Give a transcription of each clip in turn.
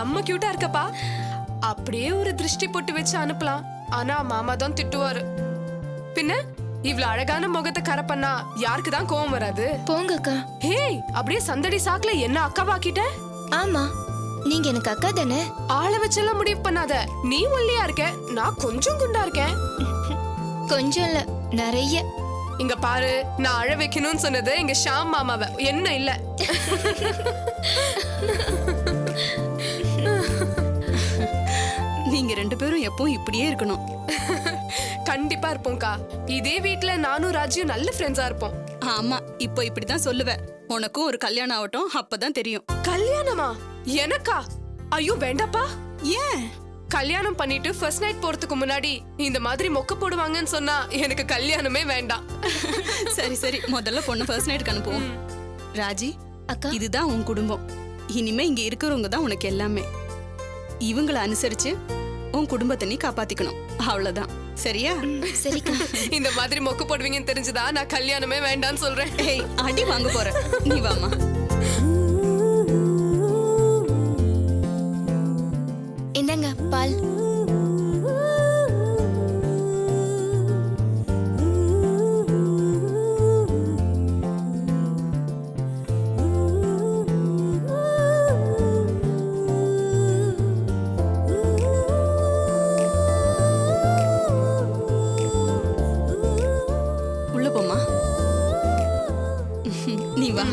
செம்ம கியூட்டா இருக்கப்பா. அப்படியே ஒரு திருஷ்டி போட்டு வச்சு அனுப்பலாம். ஆனா மாமா தான் திட்டுவாரு. பின்ன இவ்ளோ அழகான முகத்தை கரை பண்ணா யாருக்கு தான் கோவம் வராது? போங்க அக்கா. ஹே, அப்படியே சந்தடி சாக்குல என்ன அக்காவாக்கிட்ட? ஆமா, நீங்க எனக்கு அக்கா தானே. ஆளை வச்செல்லாம் முடிவு பண்ணாத. நீ ஒல்லியா இருக்க, நான் கொஞ்சம் குண்டா இருக்கேன். கொஞ்சம் இல்ல, நிறைய. இங்க பாரு, நான் அழ வைக்கணும்னு சொன்னது எங்க ஷாம் மாமாவ, என்ன இல்ல. நீங்க ரெண்டு பேரும் எப்பவும் இப்படியே இருக்கணும். கண்டிப்பா இருப்போம்க்கா. இதே வீட்ல நானும் ராஜியும் நல்ல ஃப்ரெண்ட்ஸா இருப்போம். ஆமா, இப்போ இப்படிதான் சொல்லுவேன். உனக்கும் ஒரு கல்யாணம் ஆகட்டும், அப்பதான் தெரியும். கல்யாணமா? எனக்கா? ஐயோ வேண்டாப்பா. ஏன்? கல்யாணம் பண்ணிட்டு ஃபர்ஸ்ட் நைட் போறதுக்கு முன்னாடி இந்த மாதிரி மொக்க போடுவாங்கன்னு சொன்னா எனக்கு கல்யாணமே வேண்டாம். சரி சரி, முதல்ல பொண்ணு ஃபர்ஸ்ட் நைட்டுக்கு அனுப்புவோம். ராஜி அக்கா, இதுதான் உன் குடும்பம். இனிமே இங்க இருக்கிறவங்க தான் உனக்கு எல்லாமே. இவங்கள அனுசரிச்சு உன் குடும்பத்தை நீ காப்பாத்திக்கணும், அவ்வளவுதான். சரியா? சரிக்கா. இந்த மாதிரி மொக்க போடுவீங்கன்னு தெரிஞ்சுதா நான் கல்யாணமே வேண்டாம்னு சொல்றேன். ஏய், அடி வாங்க போற. நீ வாமா. இந்தாங்க பால். உள்ள போமா. நீ வா.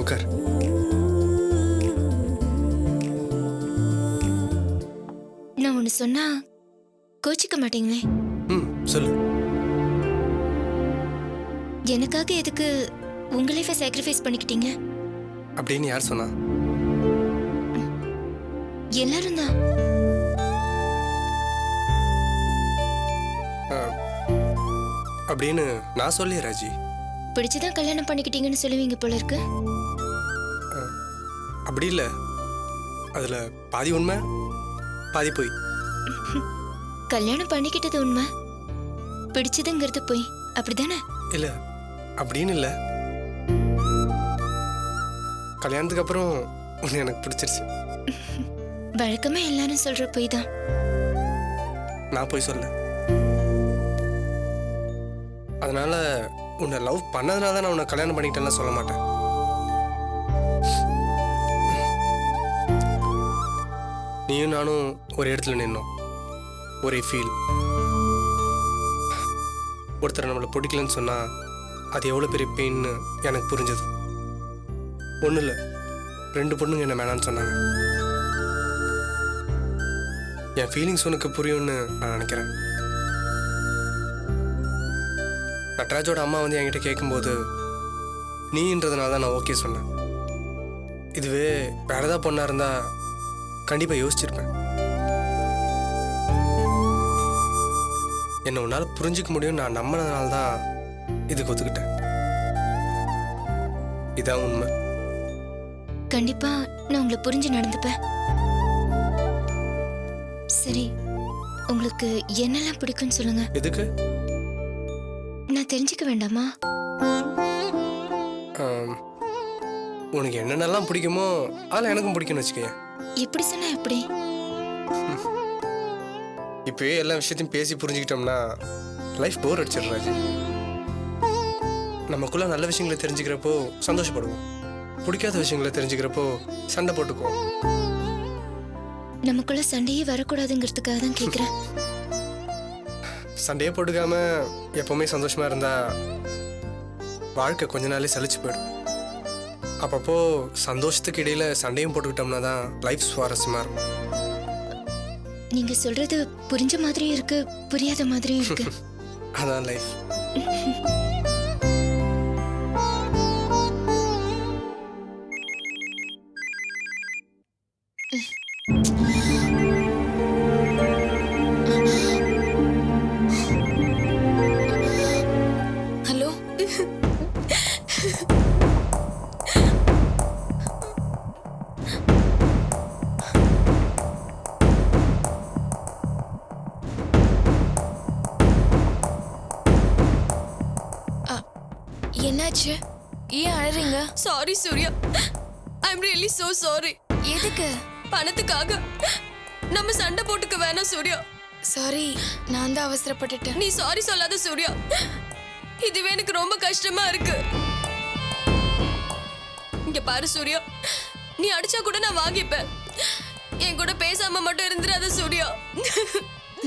உட்கார். நான் ஒண்ணு சொன்னா கோச்சிக்க மாட்டீங்களே? சொல்லு. எனக்காக எதுக்கு உங்க லைஃபை சாக்ரிஃபைஸ் பண்ணிக்கிட்டீங்க? அப்படின்னு யார் சொன்னா? எல்லாரும் தான். அப்படின்னு நான் சொல்லியே ராஜி. பிடிச்சுதான் கல்யாணம் பண்ணிக்கிட்டீங்கன்னு சொல்லுவீங்க போல இருக்கு. அப்படி இல்லை, அதில் பாதி உண்மை பாதி போய். கல்யாணம் பண்ணிக்கிட்டது உண்மை, பிடிச்சதுங்கிறது போய், அப்படிதானே? இல்லை அப்படின்னு இல்லை, கல்யாணத்துக்கு அப்புறம் உன்னை எனக்கு பிடிச்சிருச்சு. வழக்கமா எல்லாரும் சொல்ற போய் தான். நான் போய் சொல்ல, அதனால உன்னை லவ் பண்ணதுனால தான் நான் உன்னை கல்யாணம் பண்ணிக்கிட்டேன்னு சொல்ல மாட்டேன். நீயும் நானும் ஒரு இடத்துல நின்னோம், ஒரே ஃபீல். ஒருத்தர் நம்மளை பிடிக்கலன்னு சொன்னா அது எவ்வளோ பெரிய பெயின்னு எனக்கு புரிஞ்சது. ஒன்றும் இல்லை, 2 பொண்ணுங்க என்ன வேணான்னு சொன்னாங்க. என் ஃபீலிங்ஸ் உனக்கு புரியும்னு நான் நினைக்கிறேன். நட்ராஜோட அம்மா வந்து என்கிட்ட கேட்கும்போது நீன்றதுனால தான் நான் ஓகே சொன்னேன். இதுவே வேற ஏதாவது பொண்ணா இருந்தா கண்டிப்பா யோசிச்சிருப்பேன். என்ன உன்னால புரிஞ்சுக்க முடியும் நான் நம்பினதுனால தான் இதுக்கு ஒத்துக்கிட்டேன். இதான் உண்மை. கண்டிப்பா நான் உங்களை புரிஞ்சு நடந்துப்பேன். சரி, உங்களுக்கு என்னெல்லாம் பிடிக்கும்னு சொல்லுங்க. எதுக்கு? நான் தெரிஞ்சுக்க வேண்டாமா? உனக்கு என்னென்னலாம் பிடிக்குமோ அதில் எனக்கும் பிடிக்கும்னு வச்சுக்கேன். எப்படி சொன்னா எப்படி? இப்போயே எல்லா விஷயத்தையும் பேசி புரிஞ்சுக்கிட்டோம்னா லைஃப் போர் அடிச்சிடுறாச்சு. நமக்குள்ள நல்ல விஷயங்களை தெரிஞ்சுக்கிறப்போ சந்தோஷப்படுவோம், பிடிக்காத விஷயங்களை தெரிஞ்சுக்கிறப்போ சண்டை போட்டுக்குவோம். நமக்குள்ள சண்டையே வரக்கூடாதுங்கிறதுக்காக தான் கேட்குறேன். சண்டையே போட்டுக்காம எப்பவுமே சந்தோஷமா இருந்தா வாழ்க்கை கொஞ்ச நாளே சலிச்சு போயிடும். அப்பப்போ சந்தோஷத்துக்கு இடையில சண்டையும் போட்டுக்கிட்டோம்னா தான் லைஃப் சுவாரஸ்யமா இருக்கும். நீங்க சொல்றது புரிஞ்ச மாதிரியும் இருக்கு, புரியாத மாதிரியும் இருக்கு. அதான் லைஃப். ஹலோ. என்னாச்சு? ஏன் அழறீங்க? Sorry Surya, I am really so sorry. எதுக்கு? பணத்துக்காக நம்ம சண்டை போட்டுக்க வேணாம் சூர்யா. சாரி, நான் தான் அவசரப்பட்டுட்டேன். நீ சாரி சொல்லாத சூர்யா, இதுவே எனக்கு ரொம்ப கஷ்டமா இருக்கு. இங்க பாரு சூர்யா, நீ அடிச்சா கூட நான் வாங்கிப்பேன். என் கூட பேசாம மட்டும் இருந்துடாத சூர்யா.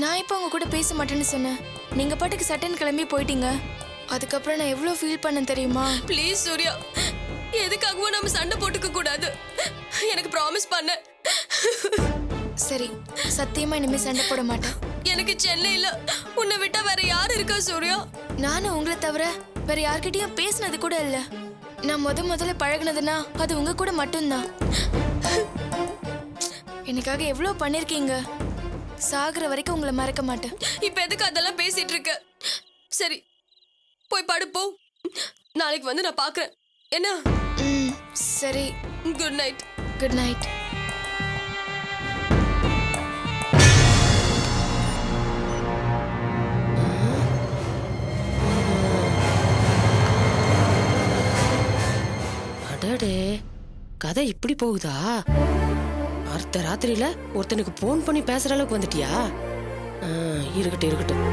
நான் இப்போ உங்க கூட பேச மாட்டேன்னு சொன்னேன். நீங்க பாட்டுக்கு சட்டன் கிளம்பி போயிட்டீங்க. அதுக்கப்புறம் நான் எவ்வளவு ஃபீல் பண்ண தெரியுமா? ப்ளீஸ் சூர்யா, எதுக்காகவும் நம்ம சண்டை போட்டுக்க கூடாது. எனக்கு ப்ராமிஸ் பண்ண. சரி, சத்தியமா இனிமே சண்டை போட மாட்டேன். எனக்கு சென்னையில உன்னை விட்டா வேற யார் இருக்கா சூர்யா? நானும் உங்களை தவிர வேற யார்கிட்டயும் பேசினது கூட இல்ல. நான் முதல்ல பழகுனதுன்னா அது உங்க கூட மட்டும்தான். எனக்காக எவ்வளவு பண்ணிருக்கீங்க. சாகுற வரைக்கும் உங்களை மறக்க மாட்டேன். இப்ப எதுக்கு அதெல்லாம் பேசிட்டு இருக்க? சரி, போய் படுப்போ. நாளைக்கு வந்து நான் பாக்குறேன். என்ன? சரி, குட் நைட். Good night. அடடே, கதை இப்படி போகுதா? அடுத்த ராத்திரியில ஒருத்தனுக்கு போன் பண்ணி பேசுற அளவுக்கு வந்துட்டியா? இருக்கட்டும் இருக்கட்டும்.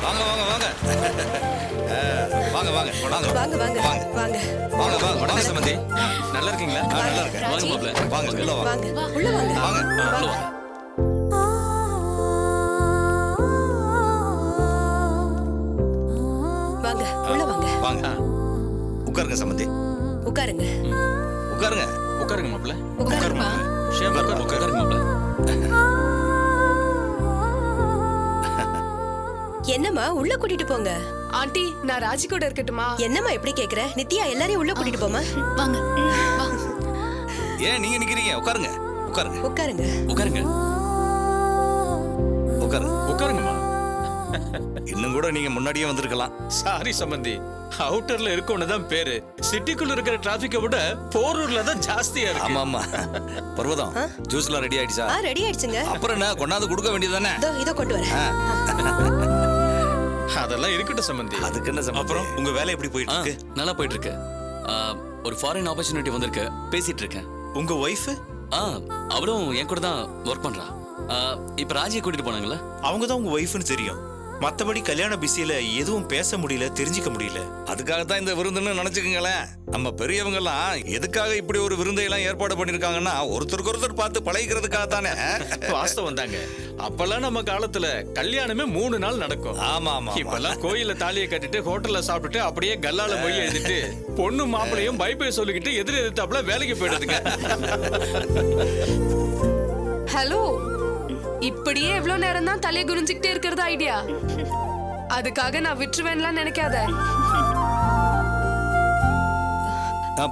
வாங்க வாங்க வாங்க வாங்க வாங்க வாங்க வாங்க வாங்க வாங்க வாங்க வாங்க வாங்க சம்பந்தி, நல்லா இருக்கீங்களா? நல்லா இருக்கேன். வாங்க மாப்ள, வாங்க உள்ள வாங்க. உள்ள வாங்க. வாங்க உள்ள வாங்க. வாங்க உள்ள வாங்க. வாங்க உட்காருங்க சம்பந்தி, உட்காருங்க. உட்காருங்க. உட்காருங்க மாப்ள. உட்காருப்பா. ஷேம் உட்காருங்க மாப்ள. என்னம்மா உள்ள கூட்டிட்டு போங்க. ஆண்டி, நான் ராஜி கூட இருக்கட்டுமா? என்னம்மா எப்படி கேக்குற? நித்யா எல்லாரையும் உள்ள கூட்டிட்டு போமா. வாங்க. ஏன் நீங்க நிக்கிறீங்க? உட்காருங்க உட்காருங்க உட்காருங்க. உட்காருங்க உட்காருங்க. உட்காருங்கம்மா. இன்னும் கூட நீங்க முன்னாடியே வந்திருக்கலாம். சாரி சம்பந்தி, அவுட்டர்ல இருக்கோன்னு தான் பேரு. சிட்டிக்குள்ள இருக்கிற டிராபிக்கை விட போரூர்ல தான் ஜாஸ்தியா இருக்கு. ஆமா ஆமா. பர்வதம், ஜூஸ்லாம் ரெடி ஆயிடுச்சா? ரெடி ஆயிடுச்சுங்க. அப்புறம் என்ன, கொண்டாந்து கொடுக்க வேண்டியதானே? இதோ கொண்டு வரேன். அதெல்லாம் இருக்கட்டும் சம்பந்தி. அதுக்கு என்ன சம்பந்தி? அப்புறம் உங்க வேலை எப்படி போயிட்டு இருக்கு? நல்லா போயிட்டு இருக்கு. ஒரு ஃபாரின் ஆப்பர்ச்சுனிட்டி வந்திருக்கு, பேசிட்டு இருக்கேன். உங்க ஒய்ஃப் அவளும் என் கூட தான் ஒர்க் பண்றா. இப்ப ராஜியை கூட்டிட்டு போனாங்கல்ல, அவங்க தான் உங்க ஒய்ஃப்னு தெரியும். மத்தபடி கல்யாண பிஸியில எதுவும் பேச முடியல, தெரிஞ்சுக்க முடியல. அதுக்காகத்தான் இந்த விருந்துன்னு நினைச்சுக்கங்களேன். நம்ம பெரியவங்க எல்லாம் எதுக்காக இப்படி ஒரு விருந்தை எல்லாம் ஏற்பாடு பண்ணிருக்காங்கன்னா ஒருத்தருக்கு ஒருத்தர் பார்த்து பழகிக்கிறதுக்காக தானே. வாஸ்தவம் வந்தாங்க. அப்பெல்லாம் நம்ம காலத்துல கல்யாணமே 3 நாள் நடக்கும். ஆமா ஆமா. இப்பெல்லாம் கோயில்ல தாலியை கட்டிட்டு ஹோட்டல்ல சாப்பிட்டுட்டு அப்படியே கல்லால மொய் எழுதிட்டு பொண்ணு மாப்பிளையும் பை பை சொல்லிக்கிட்டு எதிர்த்தாப்புல வேலைக்கு போயிடுதுங்க. ஹலோ, இப்படியே எவ்வளவு நேரம் தான் தலையை குனிஞ்சுக்கிட்டே இருக்கிறது ஐடியா? அதுக்காக நான் விட்டுருவேன்லாம் நினைக்காத.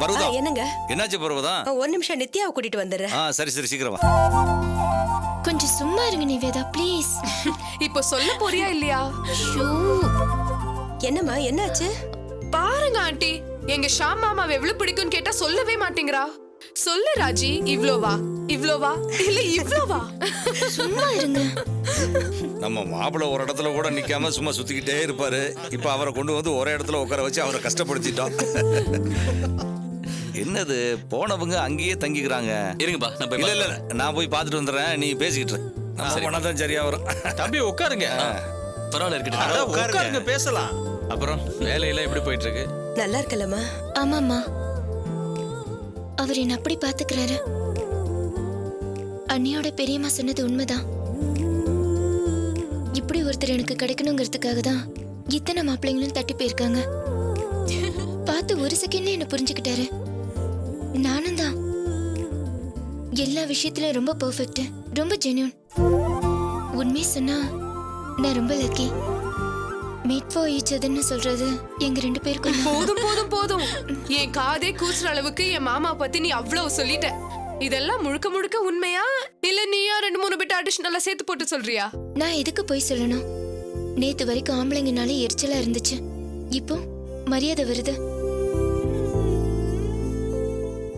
பர்வதம், என்னங்க? என்னாச்சு பர்வதம்? ஒரு நிமிஷம் நித்யாவை கூட்டிட்டு வந்துடுறேன். சரி சரி, சீக்கிரம் வா. கொஞ்சம் சும்மா இருங்க நிவேதா, ப்ளீஸ். இப்போ சொல்ல போறியா இல்லையா? என்னம்மா என்னாச்சு? பாருங்க ஆண்டி, எங்க ஷாம் மாமாவை எவ்வளவு பிடிக்கும்னு கேட்டா சொல்லவே மாட்டேங்கிறா. சொல்லு ராஜி, இவ்ளோவா இவ்ளோவா இல்ல இவ்ளோவா? சும்மா இருங்க. நம்ம மாப்பிள்ளை ஒரு இடத்துல கூட நிக்காம சும்மா சுத்திக்கிட்டே இருப்பாரு. இப்ப அவரை கொண்டு வந்து ஒரே இடத்துல உட்கார வச்சு அவரை கஷ்டப்படுத்திட்டோம். என்னது, போனவங்க அங்கேயே தங்கிக்கிறாங்க. இருங்கப்பா, நான் போய் இல்ல இல்ல, நான் போய் பார்த்துட்டு வந்துடுறேன், நீ பேசிக்கிட்டு இரு. நம்ம பண்ணாதான் சரியா வரும். தம்பி உட்காருங்க. பரவாயில்ல, இருக்கட்டும். அட, உட்காருங்க, பேசலாம். அப்புறம் வேலையெல்லாம் எப்படி போயிட்டு இருக்கு? நல்லா இருக்கலம்மா. ஆமாம்மா, அவர் என்ன அப்படி பாத்துக்கிறாரு. அண்ணியோட பெரியம்மா சொன்னது உண்மைதான். இப்படி ஒருத்தர் எனக்கு கிடைக்கணுங்கிறதுக்காக தான் இத்தனை மாப்பிள்ளைங்களும் தட்டி போயிருக்காங்க. பார்த்து ஒரு செகண்ட்ல என்ன புரிஞ்சுக்கிட்டாரு. நானும் தான் எல்லா விஷயத்திலும் ரொம்ப பெர்ஃபெக்ட், ரொம்ப ஜென்யூன். உண்மையை சொன்னா நான் ரொம்ப லக்கி. மீட் ஃபார் ஈச் அதர்னு சொல்றது எங்க 2 பேருக்கும். போதும் போதும் போதும், என் காதே கூசுற அளவுக்கு என் மாமா பத்தி நீ அவ்வளவு சொல்லிட்ட. இதெல்லாம் முழுக்க முழுக்க உண்மையா இல்ல நீயா 2-3 பிட் அடிஷனலா சேர்த்து போட்டு சொல்றியா? நான் எதுக்கு போய் சொல்லணும்? நேத்து வரைக்கும் ஆம்பளைங்கனாலே எரிச்சலா இருந்துச்சு, இப்போ மரியாதை வருது.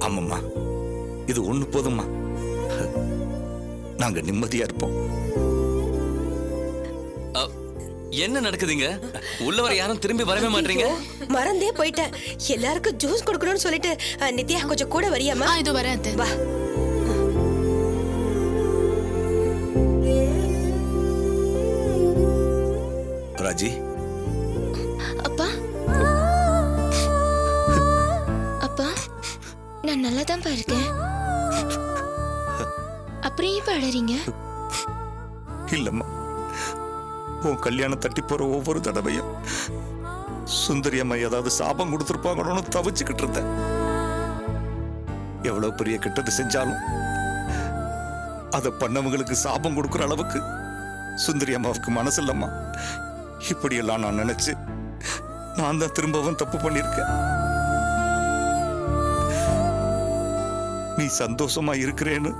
ஆமாம்மா, இது ஒண்ணு போதும்மா. நாங்க நிம்மதியா இருப்போம். என்ன நடக்குதுங்க? உள்ள வர யாரும் திரும்பி வரவே மாட்டீங்க. மறந்தே போயிட்டேன். எல்லாருக்கும் ஜூஸ் கொடுக்கணும்னு சொல்லிட்டு நித்யா கொஞ்சம் கூட வரியாமா? இது வரேன் அத்தை. வா. ராஜி, அப்பா அப்பா, நான் நல்லா தான் இருக்கேன். அப்புறம் ஏன் அழறீங்க? இல்லம்மா, உன் கல்யாணம் தட்டி போற ஒவ்வொரு தடவையும் சுந்தரி அம்மா ஏதாவது சாபம் கொடுத்துருப்பாங்களோன்னு தவிச்சுக்கிட்டு இருந்தேன். எவ்வளவு பெரிய கெட்டது செஞ்சாலும் அதை பண்ணவங்களுக்கு சாபம் கொடுக்குற அளவுக்கு சுந்தரி அம்மாவுக்கு மனசு இல்லம்மா. இப்படியெல்லாம் நான் நினைச்சு நான் தான் திரும்பவும் தப்பு பண்ணிருக்கேன். நீ சந்தோஷமா இருக்கிறேன்னு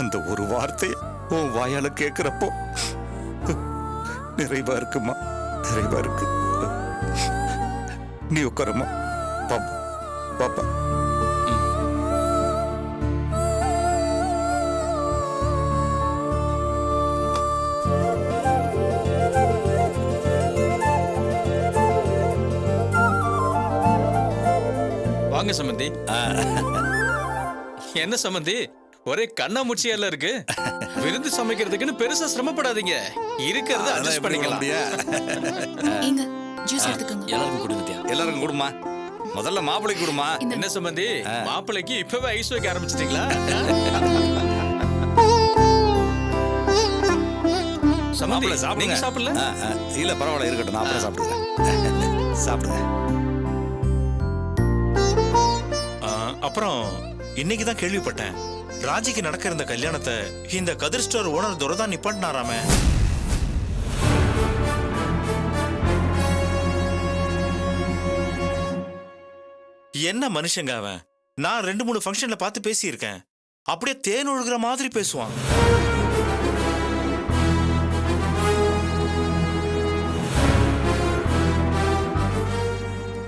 அந்த ஒரு வார்த்தையை உன் வாயால கேட்கிறப்போ நிறைவா இருக்குமா, நிறைவா இருக்கு. நீ உட்காரமா, பாப்பா பாப்பா. வாங்க சம்பந்தி. என்ன சம்பந்தி, ஒரே கண்ணாமூச்சியெல்லாம் இருக்கு. விருந்து சமைக்கிறதுக்குன்னு பெருசா சிரமப்படாதீங்க. இருக்கிறத அட்ஜஸ்ட் பண்ணிக்கலாம். இங்க ஜூஸ் எடுத்துக்கோங்க. எல்லாருக்கும் கொடு நித்யா. எல்லாருக்கும் கொடுமா. முதல்ல மாப்பிளைக்கு கொடுமா. என்ன சம்பந்தி, மாப்பிளைக்கு இப்பவே ஐஸ் வைக்க ஆரம்பிச்சிட்டீங்களா? சம்பந்தி, நீங்க சாப்பிடல? இல்ல பரவாயில்ல, இருக்கட்டும், நான் அப்புறம் சாப்பிடுங்க. சாப்பிடுங்க. அப்புறம் இன்னைக்கு தான் கேள்விப்பட்டேன், ராஜிக்கு நடக்கிற இந்த கல்யாணத்தை இந்த கதிர் ஸ்டோர் ஓனர் துரதான் நிப்பாட்டினாராமே. என்ன மனுஷங்க அவன்! நான் 2-3 ஃபங்க்ஷன்ல பார்த்து பேசியிருக்கேன். அப்படியே தேன் ஒழுகுற மாதிரி பேசுவான்.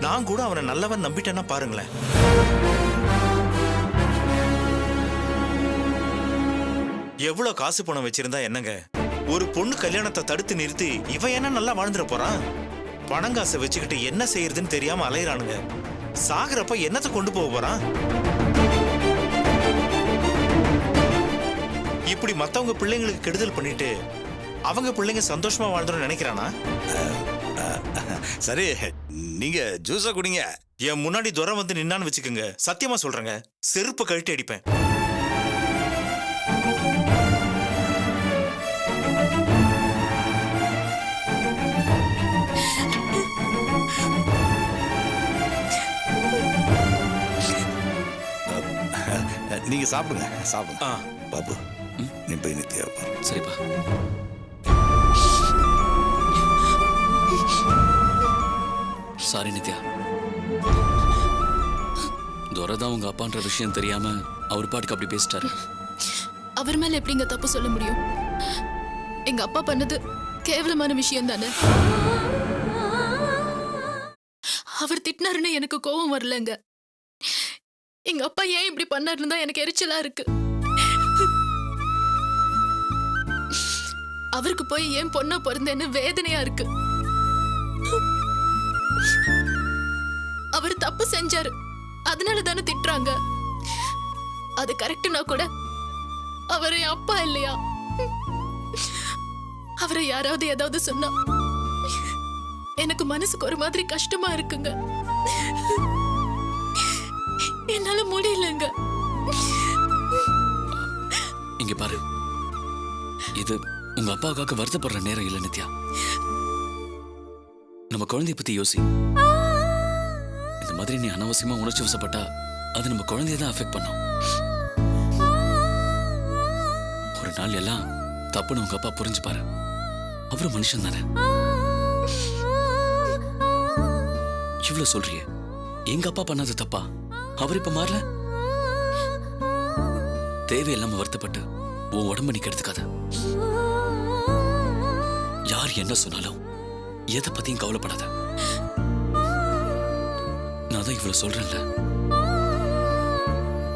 நான் கூட அவனை நல்லவன் நம்பிட்டேன்னா பாருங்களேன். எவ்வளவு காசு பணம் வச்சிருந்தா என்னங்க, ஒரு பொண்ணு கல்யாணத்தை தடுத்து நிறுத்தி இவன் என்ன நல்லா வாழ்ந்துட போறான்? பணங்காசை வச்சுக்கிட்டு என்ன செய்யறதுன்னு தெரியாம அலையிறானுங்க. சாகுறப்ப என்னத்தை கொண்டு போக போறான்? இப்படி மத்தவங்க பிள்ளைங்களுக்கு கெடுதல் பண்ணிட்டு அவங்க பிள்ளைங்க சந்தோஷமா வாழ்ந்துடும் நினைக்கிறானா? சரி, நீங்க ஜூஸ குடிங்க. என் முன்னாடி துரை வந்து நின்னான்னு வச்சுக்கோங்க, சத்தியமா சொல்றேங்க, செருப்பு கழட்டி அடிப்பேன். நீங்க சாப்பிடுங்க, சாப்பிடுங்க. பாபு, நீ போய் நித்யா பாரு. சரிப்பா. சாரி நித்யா. துரதான் உங்க அப்பான்ற விஷயம் தெரியாம அவர் பாட்டுக்கு அப்படி பேசிட்டாரு. அவர் மேல எப்படிங்க தப்பு சொல்ல முடியும்? எங்க அப்பா பண்ணது கேவலமான விஷயம் தானே. அவர் திட்டினாருன்னு எனக்கு கோபம் வரலங்க. எங்க அப்பா ஏன் இப்படி பண்ணாருன்னு தான் எனக்கு எரிச்சலா இருக்கு. அவருக்கு போய் ஏன் பொண்ணா பிறந்தேன்னு வேதனையா இருக்கு. அவர் தப்பு செஞ்சாரு, அதனால தானே திட்டுறாங்க. அது கரெக்ட்னா கூட அவர் என் அப்பா இல்லையா? அவரை யாராவது ஏதாவது சொன்னா எனக்கு மனசுக்கு ஒரு மாதிரி கஷ்டமா இருக்குங்க. என்னால முடியலங்க. இங்க பாரு, இது உங்க அப்பாவுக்காக வருத்தப்படுற நேரம் இல்ல நித்யா. நம்ம குழந்தைய பத்தி யோசி. இந்த மாதிரி நீ அனாவசியமா உணர்ச்சி வசப்பட்டா அது நம்ம குழந்தைய தான் அஃபெக்ட் பண்ணும். ஒரு நாள் எல்லாம் தப்புன்னு உங்க அப்பா புரிஞ்சு பாரு. அவரு மனுஷன் தானே. இவ்வளவு சொல்றியே, எங்க அப்பா பண்ணாத தப்பா அவர் இப்ப மாறல? தேவையில்லாம வருத்தப்பட்டு உன் உடம்பு நீ கெடுத்துக்காத. யார் என்ன சொன்னாலும் எதை பத்தியும் கவலைப்படாத. நான் தான் இவ்வளவு சொல்றேன்ல,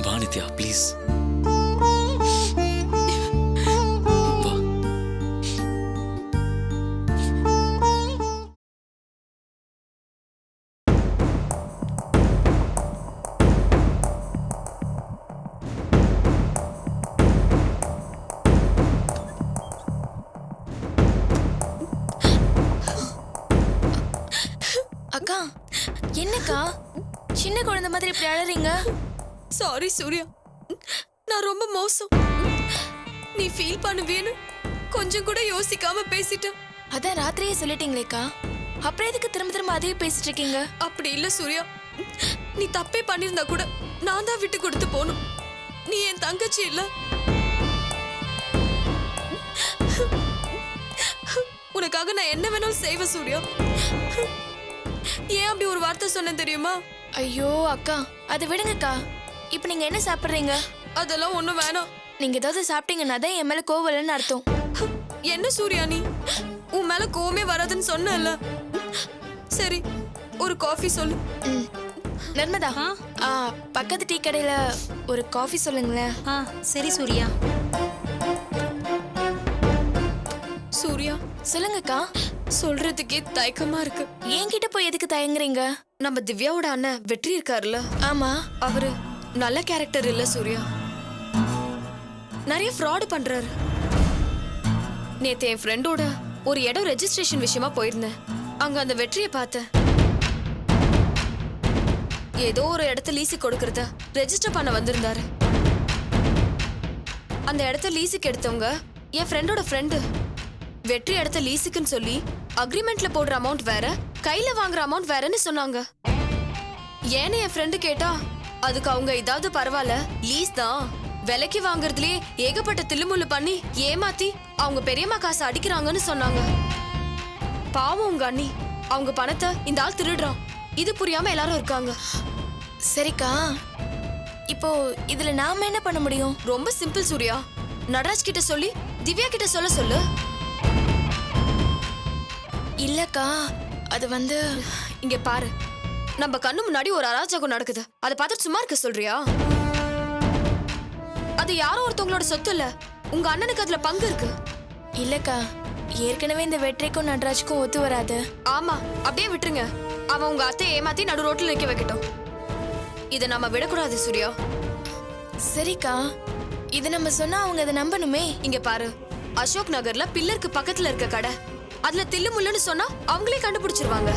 வா நித்யா ப்ளீஸ் வா. அக்கா என்னக்கா சின்ன குழந்தை மாதிரி இப்படி அழறீங்க? சாரி சூர்யா, நான் ரொம்ப மோசம். நீ ஃபீல் பண்ணுவேன்னு கொஞ்சம் கூட யோசிக்காம பேசிட்டேன். அதான் ராத்திரியே சொல்லிட்டீங்களேக்கா, அப்புறம் எதுக்கு திரும்ப திரும்ப அதையே பேசிட்டு இருக்கீங்க? அப்படி இல்ல சூர்யா, நீ தப்பே பண்ணிருந்தா கூட நான் தான் விட்டு கொடுத்து போகணும். நீ என் தங்கச்சி இல்ல. உனக்காக நான் என்ன வேணாலும் செய்வேன் சூர்யா. ஏன் அப்படி ஒரு வார்த்தை சொன்னேன் தெரியுமா? ஐயோ அக்கா, அதை விடுங்கக்கா. இப்போ நீங்க என்ன சாப்பிடுறீங்க? அதெல்லாம் ஒண்ணும் வேணாம். நீங்க ஏதாவது சாப்பிட்டீங்கன்னா தான் என் மேல கோவம் இல்லைன்னு அர்த்தம். என்ன சூர்யா நீ? உன் மேல கோவமே வராதுன்னு சொன்னல. சரி, ஒரு காஃபி சொல்லு. நர்மதா, பக்கத்து டீ கடையில ஒரு காஃபி சொல்லுங்களேன். சரி சூர்யா. சூர்யா, சொல்லுங்கக்கா. சொல்றதுக்கே தயக்கமா இருக்கு. என்கிட்ட போய் எதுக்கு தயங்குறீங்க? நம்ம திவ்யாவோட அண்ணன் வெற்றி இருக்காருல்ல, ஆமா. அவரு நல்ல கேரக்டர் இல்ல சூர்யா. நிறைய ஃப்ராட் பண்றாரு. நேத்து என் ஃப்ரெண்டோட ஒரு இடம் ரெஜிஸ்ட்ரேஷன் விஷயமா போயிருந்தேன். அங்க அந்த வெற்றியை பார்த்தேன். ஏதோ ஒரு இடத்த லீஸுக்கு கொடுக்கறத ரெஜிஸ்டர் பண்ண வந்திருந்தாரு. அந்த இடத்த லீஸுக்கு எடுத்தவங்க என் ஃப்ரெண்டோட ஃப்ரெண்டு. வெற்றி இடத்த லீஸுக்குன்னு சொல்லி அக்ரிமெண்ட்ல போடுற அமௌண்ட் வேற, கையில வாங்குற அமௌண்ட் வேறன்னு சொன்னாங்க. ஏன்னு என் ஃப்ரெண்டு கேட்டா, அதுக்கு அவங்க இதாவது பரவாயில்ல, லீஸ் தான், விலைக்கு வாங்குறதுலயே ஏகப்பட்ட தில்லுமுள்ளு பண்ணி ஏமாத்தி அவங்க பெரியம்மா காசு அடிக்கிறாங்கன்னு சொன்னாங்க. பாவம் உங்க அண்ணி, அவங்க பணத்தை இந்த ஆள் திருடுறான். இது புரியாம எல்லாரும் இருக்காங்க. சரிக்கா, இப்போ இதுல நாம என்ன பண்ண முடியும்? ரொம்ப சிம்பிள் சூர்யா. நடராஜ் கிட்ட சொல்லி திவ்யா கிட்ட சொல்ல சொல்லு. இல்லக்கா, அது வந்து இங்க பாரு, நம்ம கண்ணு முன்னாடி ஒரு அராஜகம் நடக்குது. அதை பார்த்துட்டு சும்மா இருக்க சொல்றியா? அது யாரோ ஒருத்தவங்களோட சொத்து இல்ல, உங்க அண்ணனுக்கு அதுல பங்கு இருக்கு. இல்லக்கா, ஏற்கனவே இந்த வெற்றிக்கும் நடராஜுக்கும் ஒத்து வராது. ஆமா, அப்படியே விட்டுருங்க. அவன் உங்க அத்தையை ஏமாத்தி நடு ரோட்ல நிக்க வைக்கட்டும். இதை நம்ம விடக்கூடாது சூர்யா. சரிக்கா, இது நம்ம சொன்னா அவங்க அதை நம்பணுமே. இங்க பாரு, அசோக் நகர்ல பில்லருக்கு பக்கத்துல இருக்க கடை, அதுல தில்லு முள்ளுன்னு சொன்னா அவங்களே கண்டுபிடிச்சிருவாங்க.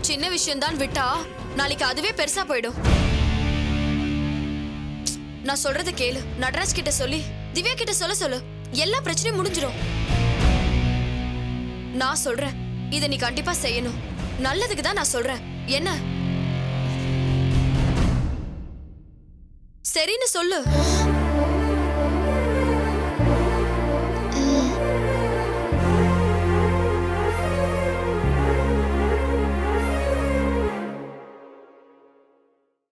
சின்ன விஷயம் தான் விட்டா நாளைக்கு அதுவே பெருசா போயிடும். நான் சொல்றத கேளு. நடராஜ் கிட்ட சொல்லி திவ்யா கிட்ட சொல்ல சொல்லு. எல்லா பிரச்சனையும் முடிஞ்சிடும். நான் சொல்றேன், இத நீ கண்டிப்பா செய்யணும். நல்லதுக்கு தான் நான் சொல்றேன். என்ன சரின்னு சொல்லு.